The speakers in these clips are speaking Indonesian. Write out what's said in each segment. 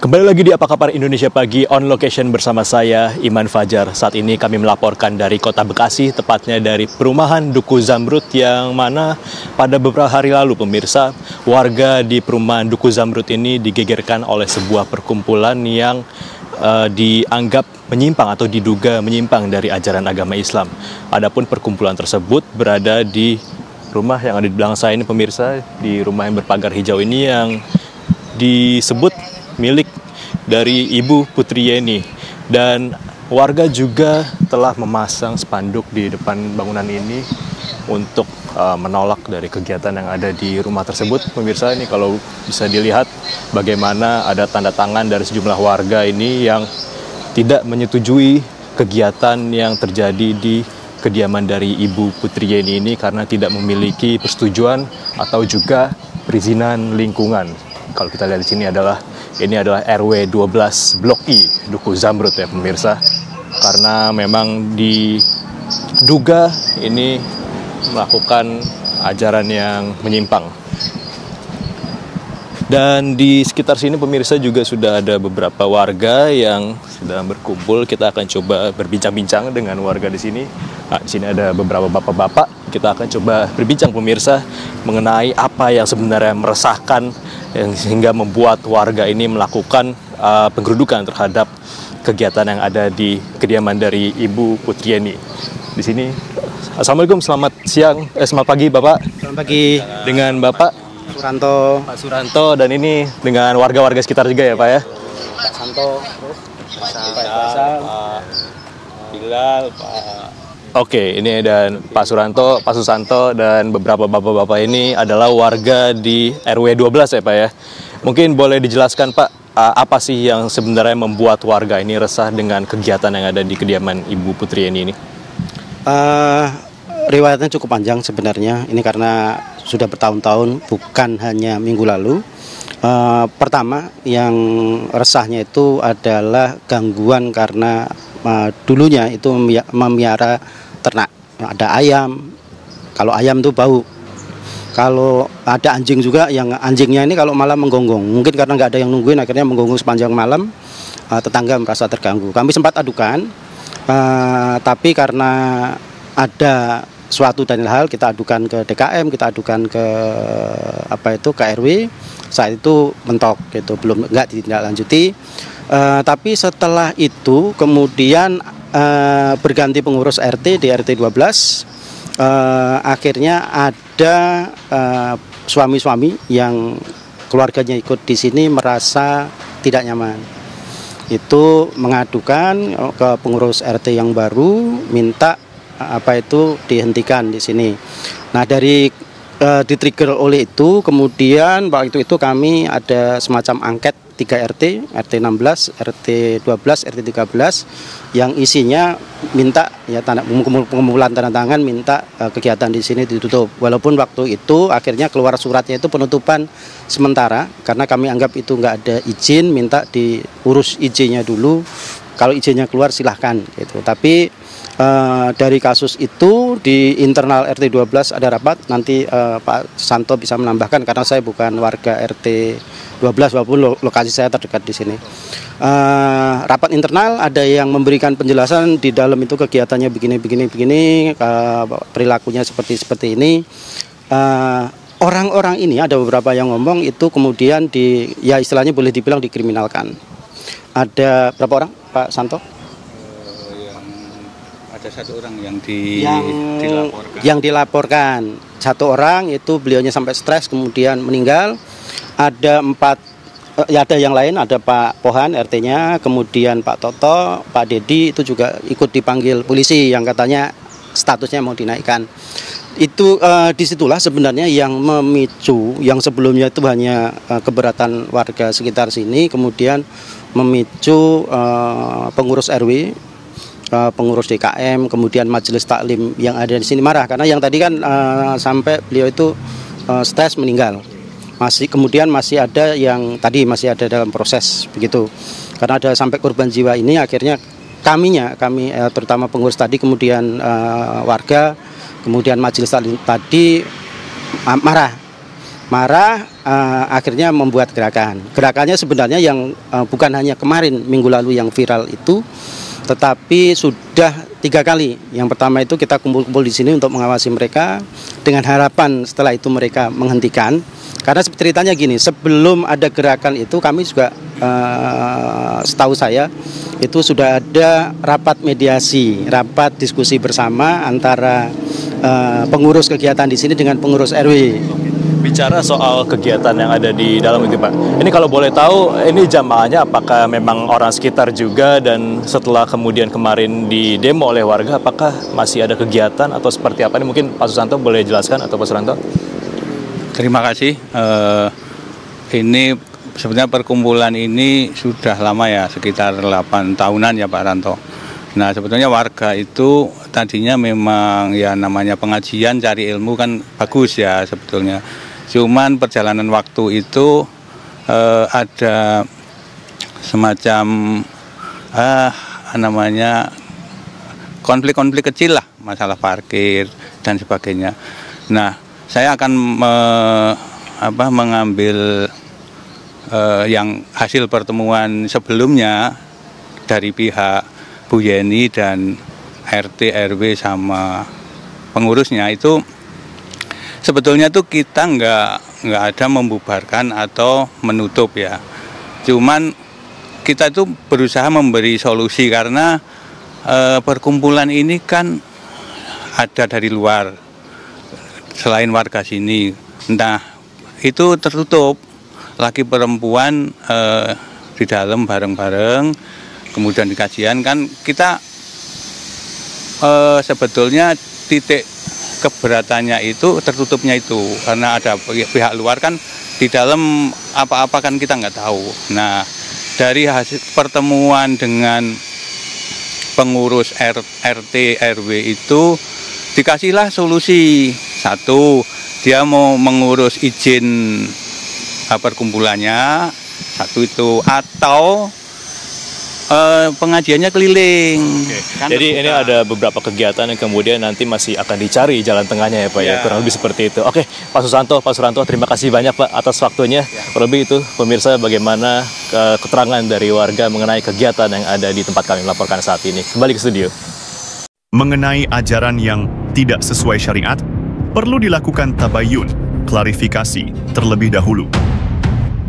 Kembali lagi di Apa Kabar Indonesia Pagi, on location bersama saya, Iman Fajar. Saat ini kami melaporkan dari Kota Bekasi, tepatnya dari perumahan Duku Zamrud, yang mana pada beberapa hari lalu, pemirsa, warga di perumahan Duku Zamrud ini digegerkan oleh sebuah perkumpulan yang dianggap menyimpang atau diduga menyimpang dari ajaran agama Islam. Adapun perkumpulan tersebut berada di rumah yang ada di belakang saya ini, pemirsa, di rumah yang berpagar hijau ini yang disebut milik dari Ibu Putri Yeni, dan warga juga telah memasang spanduk di depan bangunan ini untuk menolak dari kegiatan yang ada di rumah tersebut. Pemirsa, ini kalau bisa dilihat bagaimana ada tanda tangan dari sejumlah warga ini yang tidak menyetujui kegiatan yang terjadi di kediaman dari Ibu Putri Yeni ini karena tidak memiliki persetujuan atau juga perizinan lingkungan. Kalau kita lihat di sini ini adalah RW 12 Blok I Duku Zamrud ya pemirsa, karena memang diduga ini melakukan ajaran yang menyimpang. Dan di sekitar sini pemirsa juga sudah ada beberapa warga yang sedang berkumpul. Kita akan coba berbincang-bincang dengan warga di sini. Nah, di sini ada beberapa bapak-bapak. Kita akan coba berbincang pemirsa mengenai apa yang sebenarnya meresahkan sehingga membuat warga ini melakukan penggerudukan terhadap kegiatan yang ada di kediaman dari Ibu Putri Yeni. Di sini, Assalamualaikum, selamat siang, selamat pagi Bapak. Selamat pagi. Dengan Bapak Suranto. Pak Suranto, dan ini dengan warga-warga sekitar juga ya Pak ya? Pak Santo, terus Pak Bilal, Pak... Oke, ini dan Pak Suranto, Pak Susanto, dan beberapa bapak-bapak ini adalah warga di RW 12 ya Pak ya. Mungkin boleh dijelaskan Pak, apa sih yang sebenarnya membuat warga ini resah dengan kegiatan yang ada di kediaman Ibu Putri Yeni ini? Riwayatnya cukup panjang sebenarnya. Ini karena sudah bertahun-tahun, bukan hanya minggu lalu. Pertama, yang resahnya itu adalah gangguan karena dulunya itu memelihara ternak. Ada ayam, kalau ayam itu bau. Kalau ada anjing juga, yang anjingnya ini kalau malam menggonggong. Mungkin karena nggak ada yang nungguin, akhirnya menggonggong sepanjang malam, tetangga merasa terganggu. Kami sempat adukan, tapi karena ada suatu dan hal, kita adukan ke DKM, kita adukan ke KRW. Saat itu mentok gitu, belum nggak ditindaklanjuti. Tapi setelah itu kemudian berganti pengurus RT di RT 12. Akhirnya ada suami-suami yang keluarganya ikut di sini merasa tidak nyaman. Itu mengadukan ke pengurus RT yang baru, minta dihentikan di sini. Nah, dari di-trigger oleh itu, kemudian waktu itu kami ada semacam angket 3 RT, RT 16, RT 12, RT 13 yang isinya minta ya pengumpulan tanda tangan minta kegiatan di sini ditutup. Walaupun waktu itu akhirnya keluar suratnya itu penutupan sementara karena kami anggap itu nggak ada izin, minta diurus izinnya dulu. Kalau izinnya keluar silahkan gitu. Tapi dari kasus itu di internal RT 12 ada rapat, nanti Pak Santo bisa menambahkan karena saya bukan warga RT 12 walaupun lokasi saya terdekat di sini. Rapat internal ada yang memberikan penjelasan di dalam itu kegiatannya begini, perilakunya seperti ini. Orang-orang ini ada beberapa yang ngomong itu kemudian istilahnya boleh dibilang dikriminalkan. Ada berapa orang Pak Santo? Ada satu orang yang dilaporkan. Yang dilaporkan satu orang itu beliaunya sampai stres kemudian meninggal. Ada 4, ada yang lain, ada Pak Pohan RT-nya, kemudian Pak Toto, Pak Dedi itu juga ikut dipanggil polisi yang katanya statusnya mau dinaikkan. Itu disitulah sebenarnya yang memicu, yang sebelumnya itu hanya keberatan warga sekitar sini, kemudian memicu pengurus RW, pengurus DKM, kemudian majelis taklim yang ada di sini marah karena yang tadi kan sampai beliau itu stres meninggal. Kemudian masih ada yang tadi masih ada dalam proses begitu. Karena ada sampai korban jiwa ini akhirnya kami terutama pengurus tadi, kemudian warga, kemudian majelis taklim tadi marah marah, akhirnya membuat gerakan. Gerakannya sebenarnya yang bukan hanya kemarin minggu lalu yang viral itu, tetapi sudah 3 kali. Yang pertama itu kita kumpul-kumpul di sini untuk mengawasi mereka dengan harapan setelah itu mereka menghentikan. Karena ceritanya gini, sebelum ada gerakan itu kami juga setahu saya itu sudah ada rapat mediasi, rapat diskusi bersama antara pengurus kegiatan di sini dengan pengurus RW. Bicara soal kegiatan yang ada di dalam itu Pak, ini kalau boleh tahu, ini jamaahnya apakah memang orang sekitar juga, dan setelah kemudian kemarin di demo oleh warga, apakah masih ada kegiatan atau seperti apa? Ini mungkin Pak Susanto boleh jelaskan, atau Pak Suranto? Terima kasih. Ini sebenarnya perkumpulan ini sudah lama ya, sekitar 8 tahunan ya Pak Ranto. Nah sebetulnya warga itu tadinya memang ya namanya pengajian, cari ilmu kan bagus ya sebetulnya. Cuman perjalanan waktu itu ada semacam namanya konflik-konflik kecil lah, masalah parkir dan sebagainya. Nah saya akan mengambil yang hasil pertemuan sebelumnya dari pihak Bu Yeni dan RT, RW sama pengurusnya itu. Sebetulnya tuh kita nggak ada membubarkan atau menutup ya. Cuman kita itu berusaha memberi solusi karena perkumpulan ini kan ada dari luar selain warga sini. Nah itu tertutup, laki perempuan di dalam bareng-bareng, kemudian di kajian kan kita sebetulnya titik keberatannya itu tertutupnya itu karena ada pihak luar kan di dalam apa-apa kan kita nggak tahu. Nah dari hasil pertemuan dengan pengurus RT RW itu dikasihlah solusi. Satu, dia mau mengurus izin perkumpulannya, satu itu, atau pengajiannya keliling. Kan jadi ini ada beberapa kegiatan yang kemudian nanti masih akan dicari jalan tengahnya ya Pak ya, kurang lebih seperti itu. Oke, Pak Susanto, Pak Suranto, terima kasih banyak Pak atas waktunya. Kurang lebih itu pemirsa bagaimana keterangan dari warga mengenai kegiatan yang ada di tempat kami melaporkan saat ini. Kembali ke studio. Mengenai ajaran yang tidak sesuai syariat, perlu dilakukan tabayun, klarifikasi terlebih dahulu.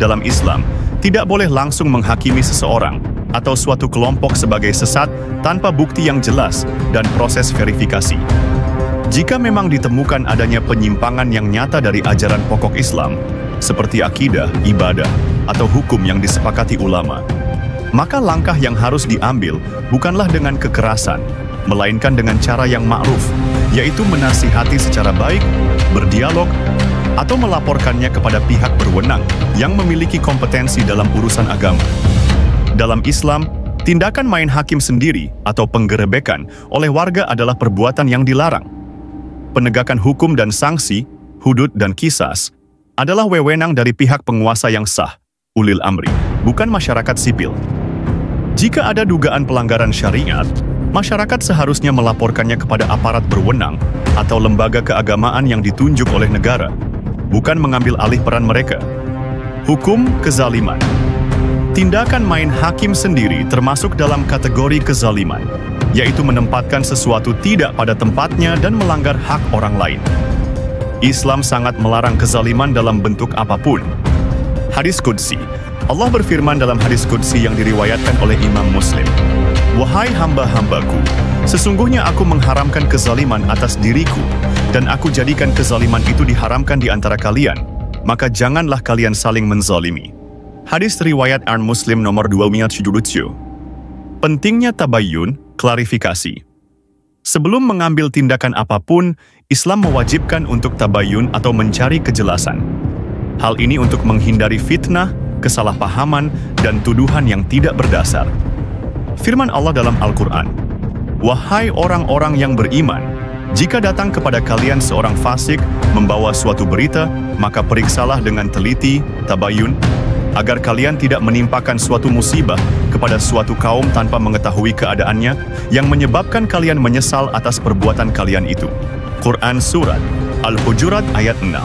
Dalam Islam, tidak boleh langsung menghakimi seseorang atau suatu kelompok sebagai sesat tanpa bukti yang jelas dan proses verifikasi. Jika memang ditemukan adanya penyimpangan yang nyata dari ajaran pokok Islam, seperti akidah, ibadah, atau hukum yang disepakati ulama, maka langkah yang harus diambil bukanlah dengan kekerasan, melainkan dengan cara yang ma'ruf, yaitu menasihati secara baik, berdialog, atau melaporkannya kepada pihak berwenang yang memiliki kompetensi dalam urusan agama. Dalam Islam, tindakan main hakim sendiri atau penggerebekan oleh warga adalah perbuatan yang dilarang. Penegakan hukum dan sanksi, hudud dan qisas, adalah wewenang dari pihak penguasa yang sah, ulil amri, bukan masyarakat sipil. Jika ada dugaan pelanggaran syariat, masyarakat seharusnya melaporkannya kepada aparat berwenang atau lembaga keagamaan yang ditunjuk oleh negara, bukan mengambil alih peran mereka. Hukum kezaliman. Tindakan main hakim sendiri termasuk dalam kategori kezaliman, yaitu menempatkan sesuatu tidak pada tempatnya dan melanggar hak orang lain. Islam sangat melarang kezaliman dalam bentuk apapun. Hadis Qudsi. Allah berfirman dalam hadis Qudsi yang diriwayatkan oleh Imam Muslim, "Wahai hamba-hambaku, sesungguhnya aku mengharamkan kezaliman atas diriku, dan aku jadikan kezaliman itu diharamkan di antara kalian, maka janganlah kalian saling menzalimi." Hadis riwayat Muslim nomor 277. Pentingnya tabayun, klarifikasi. Sebelum mengambil tindakan apapun, Islam mewajibkan untuk tabayun atau mencari kejelasan. Hal ini untuk menghindari fitnah, kesalahpahaman, dan tuduhan yang tidak berdasar. Firman Allah dalam Al-Quran, "Wahai orang-orang yang beriman, jika datang kepada kalian seorang fasik membawa suatu berita, maka periksalah dengan teliti, tabayun, agar kalian tidak menimpakan suatu musibah kepada suatu kaum tanpa mengetahui keadaannya, yang menyebabkan kalian menyesal atas perbuatan kalian itu." Quran Surat Al-Hujurat ayat 6.